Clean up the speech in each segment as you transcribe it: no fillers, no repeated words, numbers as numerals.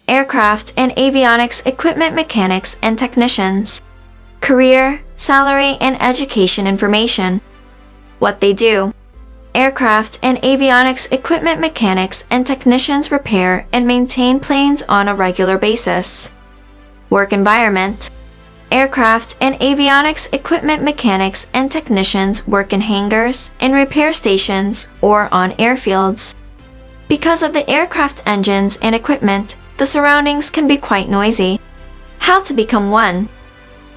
aircraft and avionics equipment mechanics and technicians. Career, salary, and education information. What they do. Aircraft and avionics equipment mechanics and technicians repair and maintain planes on a regular basis. Work environment. Aircraft and avionics equipment mechanics and technicians work in hangars, in repair stations, or on airfields. Because of the aircraft engines and equipment, the surroundings can be quite noisy. How to become one.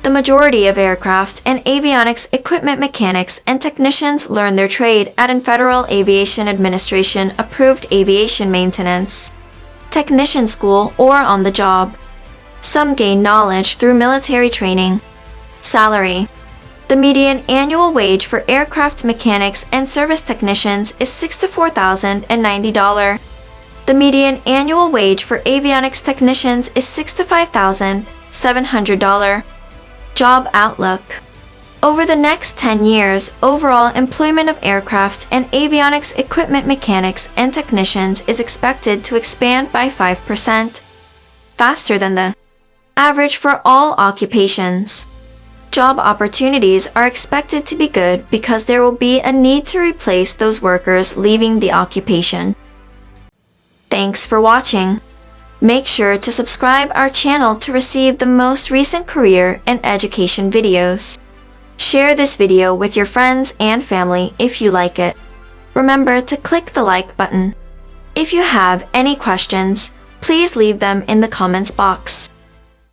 The majority of aircraft and avionics equipment mechanics and technicians learn their trade at a Federal Aviation Administration approved aviation maintenance technician school or on the job. Some gain knowledge through military training. Salary. The median annual wage for aircraft mechanics and service technicians is $64,090. The median annual wage for avionics technicians is $65,700. Job outlook. Over the next 10 years, overall employment of aircraft and avionics equipment mechanics and technicians is expected to expand by 5%, faster than the average for all occupations. Job opportunities are expected to be good because there will be a need to replace those workers leaving the occupation. Thanks for watching. Make sure to subscribe our channel to receive the most recent career and education videos. Share this video with your friends and family if you like it. Remember to click the like button. If you have any questions, please leave them in the comments box.